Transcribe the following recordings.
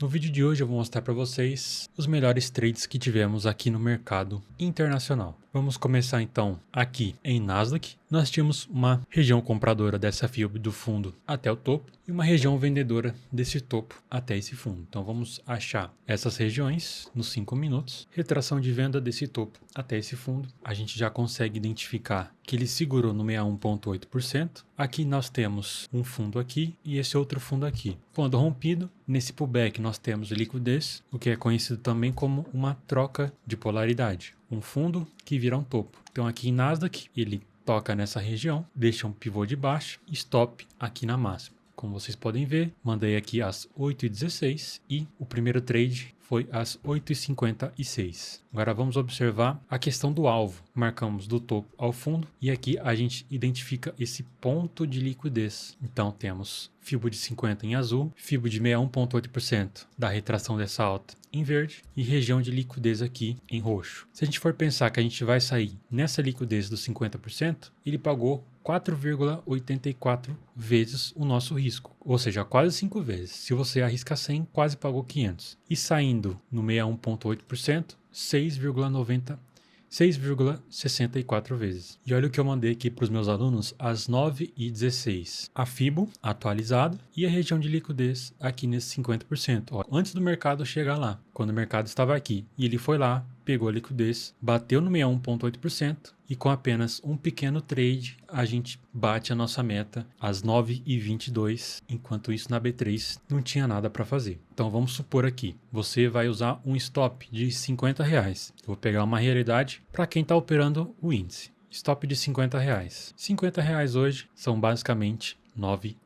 No vídeo de hoje eu vou mostrar para vocês os melhores trades que tivemos aqui no mercado internacional. Vamos começar então aqui em Nasdaq. Nós tínhamos uma região compradora dessa FIB do fundo até o topo e uma região vendedora desse topo até esse fundo. Então vamos achar essas regiões nos 5 minutos. Retração de venda desse topo até esse fundo. A gente já consegue identificar que ele segurou no 61,8%. Aqui nós temos um fundo aqui e esse outro fundo aqui. Quando rompido, nesse pullback nós temos liquidez, o que é conhecido também como uma troca de polaridade. Um fundo que vira um topo. Então aqui em Nasdaq, ele toca nessa região, deixa um pivô de baixa, stop aqui na máxima. Como vocês podem ver, mandei aqui às 8h16 e o primeiro trade foi às 8h56. Agora vamos observar a questão do alvo. Marcamos do topo ao fundo e aqui a gente identifica esse ponto de liquidez. Então temos FIBO de 50 em azul, FIBO de 61,8% da retração dessa alta em verde e região de liquidez aqui em roxo. Se a gente for pensar que a gente vai sair nessa liquidez dos 50%, ele pagou 4,84 vezes o nosso risco, ou seja, quase 5 vezes. Se você arrisca 100, quase pagou 500. E saindo no 61,8%, 6,64 vezes. E olha o que eu mandei aqui para os meus alunos às 9h16. A FIBO atualizado e a região de liquidez aqui nesse 50%. Ó, antes do mercado chegar lá, quando o mercado estava aqui. E ele foi lá, pegou a liquidez, bateu no 61,8% e com apenas um pequeno trade a gente bate a nossa meta às 9h22. Enquanto isso na B3 não tinha nada para fazer. Então vamos supor aqui, você vai usar um stop de R$50. Eu vou pegar uma realidade para quem está operando o índice. Stop de R$50. R$50 hoje são basicamente $9.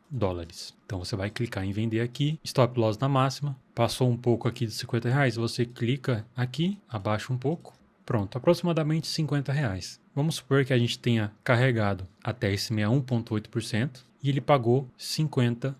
Então você vai clicar em vender aqui, stop loss na máxima, passou um pouco aqui de R$50, você clica aqui, abaixa um pouco, pronto, aproximadamente R$50. Vamos supor que a gente tenha carregado até esse 61,8% e ele pagou $50.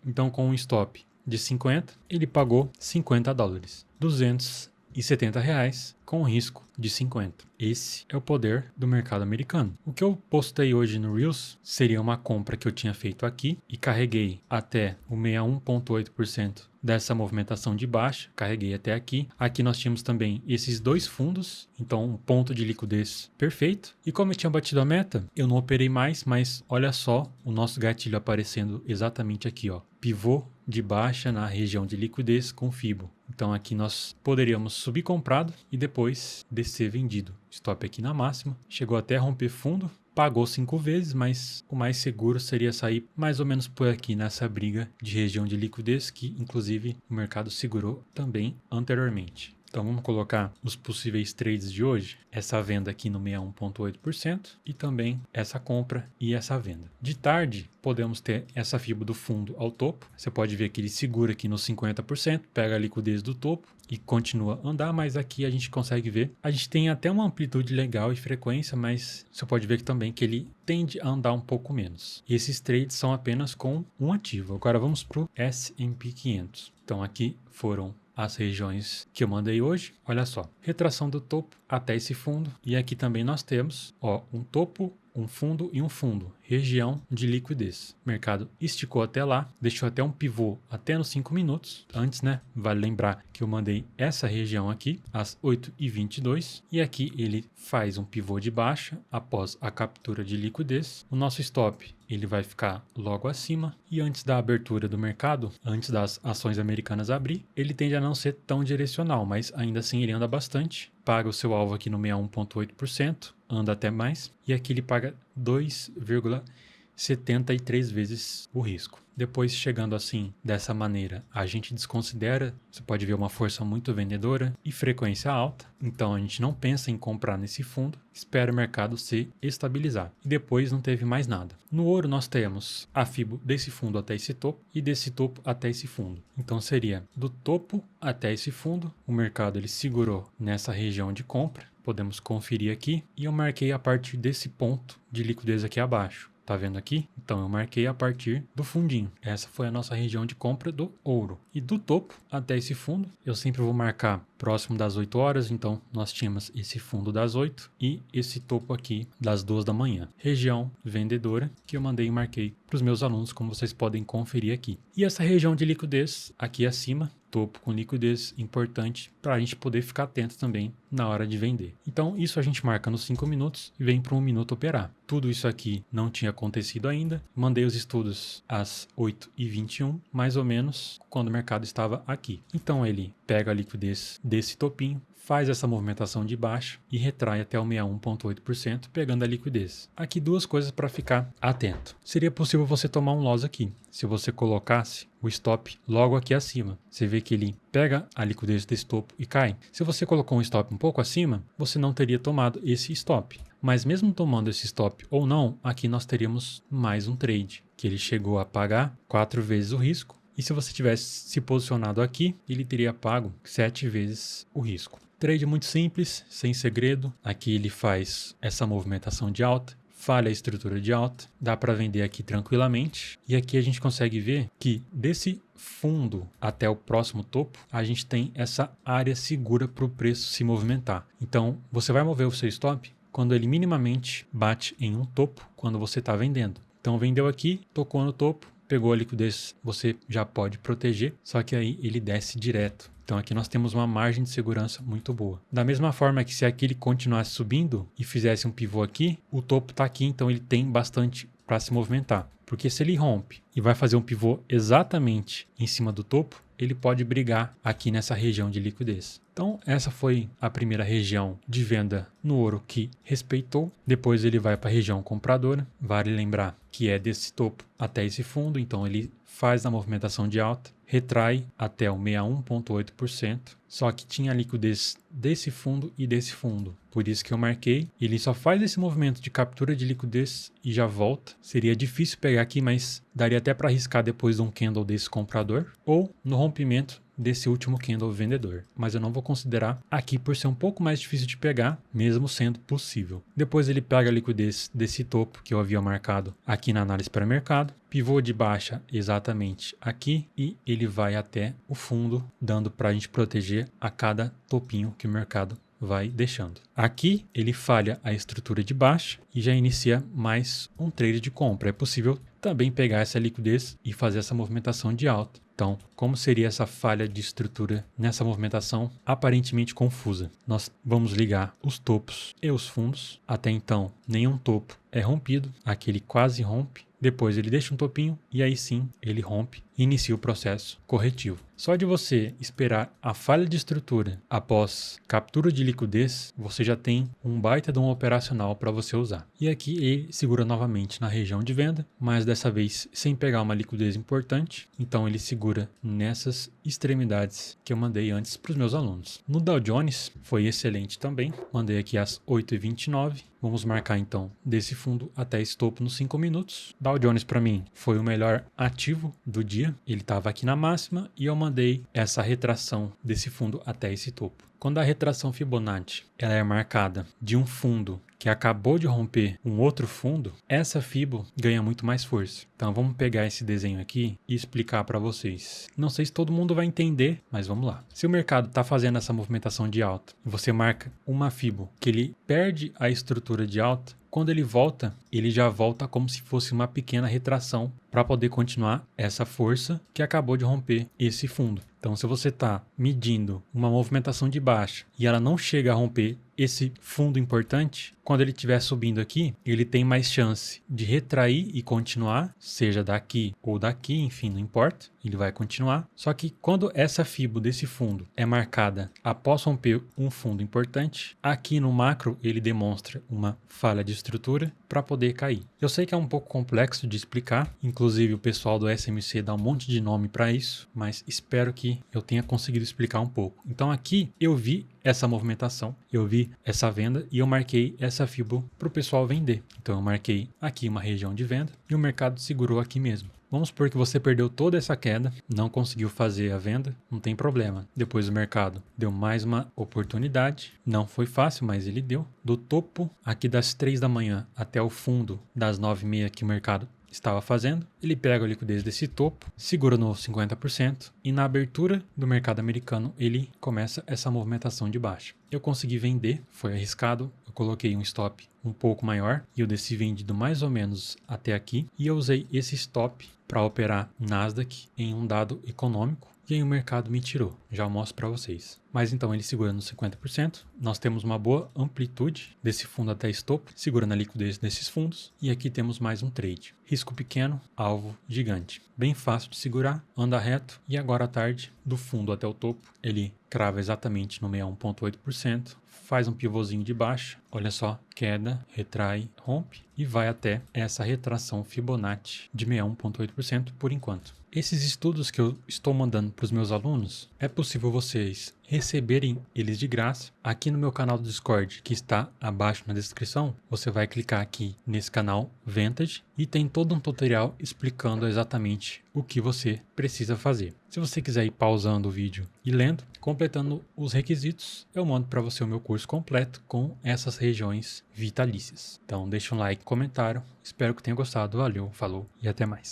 Então com um stop de 50, ele pagou $50, R$270 com risco de 50. Esse é o poder do mercado americano. O que eu postei hoje no Reels seria uma compra que eu tinha feito aqui e carreguei até o 61,8% dessa movimentação de baixa, carreguei até aqui. Aqui nós tínhamos também esses dois fundos, então um ponto de liquidez perfeito. E como eu tinha batido a meta, eu não operei mais, mas olha só o nosso gatilho aparecendo exatamente aqui, ó. Pivô de baixa na região de liquidez com FIBO. Então aqui nós poderíamos subir comprado e depois descer vendido. Stop aqui na máxima, chegou até a romper fundo, pagou 5 vezes, mas o mais seguro seria sair mais ou menos por aqui nessa briga de região de liquidez que inclusive o mercado segurou também anteriormente. Então vamos colocar os possíveis trades de hoje, essa venda aqui no 61,8% e também essa compra e essa venda. De tarde podemos ter essa FIBO do fundo ao topo, você pode ver que ele segura aqui nos 50%, pega a liquidez do topo e continua a andar, mas aqui a gente consegue ver, a gente tem até uma amplitude legal e frequência, mas você pode ver que também que ele tende a andar um pouco menos. E esses trades são apenas com um ativo. Agora vamos para o S&P 500. Então aqui foram as regiões que eu mandei hoje, olha só, retração do topo até esse fundo e aqui também nós temos, ó, um topo, um fundo e um fundo, região de liquidez. O mercado esticou até lá, deixou até um pivô até nos 5 minutos. Antes, né, vale lembrar que eu mandei essa região aqui às 8h22 e aqui ele faz um pivô de baixa após a captura de liquidez. O nosso stop ele vai ficar logo acima e antes da abertura do mercado, antes das ações americanas abrir, ele tende a não ser tão direcional, mas ainda assim ele anda bastante. Paga o seu alvo aqui no 61,8%, anda até mais, e aqui ele paga 2,73 vezes o risco. Depois, chegando assim, dessa maneira, a gente desconsidera, você pode ver uma força muito vendedora e frequência alta, então a gente não pensa em comprar nesse fundo, espera o mercado se estabilizar. E depois não teve mais nada. No ouro nós temos a FIBO desse fundo até esse topo e desse topo até esse fundo. Então seria do topo até esse fundo, o mercado ele segurou nessa região de compra, podemos conferir aqui, e eu marquei a partir desse ponto de liquidez aqui abaixo. Tá vendo aqui? Então eu marquei a partir do fundinho. Essa foi a nossa região de compra do ouro. E do topo até esse fundo, eu sempre vou marcar próximo das 8 horas. Então nós tínhamos esse fundo das 8 e esse topo aqui das 2 da manhã. Região vendedora que eu mandei e marquei para os meus alunos, como vocês podem conferir aqui. E essa região de liquidez aqui acima, topo com liquidez, importante para a gente poder ficar atento também na hora de vender. Então isso a gente marca nos 5 minutos e vem para 1 minuto operar. Tudo isso aqui não tinha acontecido ainda. Mandei os estudos às 8h21, mais ou menos, quando o mercado estava aqui. Então ele pega a liquidez desse topinho, faz essa movimentação de baixo e retrai até o 61,8%, pegando a liquidez. Aqui duas coisas para ficar atento. Seria possível você tomar um loss aqui, se você colocasse o stop logo aqui acima. Você vê que ele pega a liquidez desse topo e cai. Se você colocou um stop um pouco acima, você não teria tomado esse stop. Mas mesmo tomando esse stop ou não, aqui nós teríamos mais um trade, que ele chegou a pagar 4 vezes o risco. E se você tivesse se posicionado aqui, ele teria pago 7 vezes o risco. Trade muito simples, sem segredo. Aqui ele faz essa movimentação de alta, falha a estrutura de alta, dá para vender aqui tranquilamente. E aqui a gente consegue ver que desse fundo até o próximo topo, a gente tem essa área segura para o preço se movimentar. Então, você vai mover o seu stop quando ele minimamente bate em um topo quando você está vendendo. Então, vendeu aqui, tocou no topo, pegou a liquidez, você já pode proteger, só que aí ele desce direto. Então aqui nós temos uma margem de segurança muito boa. Da mesma forma que se aqui ele continuasse subindo e fizesse um pivô aqui, o topo está aqui, então ele tem bastante para se movimentar. Porque se ele rompe e vai fazer um pivô exatamente em cima do topo, ele pode brigar aqui nessa região de liquidez. Então essa foi a primeira região de venda no ouro que respeitou. Depois ele vai para a região compradora. Vale lembrar que é desse topo até esse fundo, então ele faz a movimentação de alta, retrai até o 61,8%, só que tinha liquidez desse fundo e desse fundo. Por isso que eu marquei. Ele só faz esse movimento de captura de liquidez e já volta. Seria difícil pegar aqui, mas daria até para arriscar depois de um candle desse comprador ou no rompimento desse último candle vendedor. Mas eu não vou considerar aqui por ser um pouco mais difícil de pegar, mesmo sendo possível. Depois ele pega a liquidez desse topo que eu havia marcado aqui na análise para mercado, pivô de baixa exatamente aqui e ele vai até o fundo, dando para a gente proteger a cada topinho que o mercado vai deixando. Aqui ele falha a estrutura de baixa e já inicia mais um trade de compra. É possível também pegar essa liquidez e fazer essa movimentação de alta. Então, como seria essa falha de estrutura nessa movimentação aparentemente confusa? Nós vamos ligar os topos e os fundos. Até então, nenhum topo é rompido. Aqui ele quase rompe. Depois ele deixa um topinho e aí sim ele rompe e inicia o processo corretivo. Só de você esperar a falha de estrutura após captura de liquidez, você já tem um baita de um operacional para você usar. E aqui ele segura novamente na região de venda, mas dessa vez sem pegar uma liquidez importante. Então ele segura nessas extremidades que eu mandei antes para os meus alunos. No Dow Jones foi excelente também. Mandei aqui às 8h29. Vamos marcar então desse fundo até esse topo nos 5 minutos. Dow Jones para mim foi o melhor ativo do dia. Ele estava aqui na máxima e eu mandei essa retração desse fundo até esse topo. Quando a retração Fibonacci ela é marcada de um fundo que acabou de romper um outro fundo, essa Fibo ganha muito mais força. Então vamos pegar esse desenho aqui e explicar para vocês. Não sei se todo mundo vai entender, mas vamos lá. Se o mercado está fazendo essa movimentação de alta e você marca uma Fibo que ele perde a estrutura de alta, quando ele volta, ele já volta como se fosse uma pequena retração para poder continuar essa força que acabou de romper esse fundo. Então, se você está medindo uma movimentação de baixa e ela não chega a romper esse fundo importante, quando ele estiver subindo aqui, ele tem mais chance de retrair e continuar, seja daqui ou daqui, enfim, não importa, ele vai continuar. Só que quando essa Fibo desse fundo é marcada após romper um fundo importante, aqui no macro ele demonstra uma falha de estrutura para poder cair. Eu sei que é um pouco complexo de explicar, inclusive o pessoal do SMC dá um monte de nome para isso, mas espero que eu tenha conseguido explicar um pouco. Então aqui eu vi essa movimentação, eu vi essa venda e eu marquei essa Fibo para o pessoal vender. Então eu marquei aqui uma região de venda e o mercado segurou aqui mesmo. Vamos supor que você perdeu toda essa queda, não conseguiu fazer a venda, não tem problema. Depois o mercado deu mais uma oportunidade, não foi fácil, mas ele deu. Do topo aqui das 3 da manhã até o fundo das 9h30 que o mercado estava fazendo. Ele pega a liquidez desse topo, segura no 50% e na abertura do mercado americano ele começa essa movimentação de baixa. Eu consegui vender, foi arriscado, eu coloquei um stop um pouco maior e eu desci vendido mais ou menos até aqui e eu usei esse stop para operar Nasdaq em um dado econômico. E aí o mercado me tirou, já mostro para vocês. Mas então ele segura no 50%, nós temos uma boa amplitude desse fundo até esse topo, segura na liquidez desses fundos, e aqui temos mais um trade. Risco pequeno, alvo gigante. Bem fácil de segurar, anda reto, e agora à tarde, do fundo até o topo, ele crava exatamente no 61,8%, faz um pivôzinho de baixa, olha só, queda, retrai, rompe, e vai até essa retração Fibonacci de 61,8% por enquanto. Esses estudos que eu estou mandando para os meus alunos, é possível vocês receberem eles de graça. Aqui no meu canal do Discord, que está abaixo na descrição, você vai clicar aqui nesse canal Vantage e tem todo um tutorial explicando exatamente o que você precisa fazer. Se você quiser ir pausando o vídeo e lendo, completando os requisitos, eu mando para você o meu curso completo com essas regiões vitalícias. Então deixa um like, comentário, espero que tenha gostado, valeu, falou e até mais.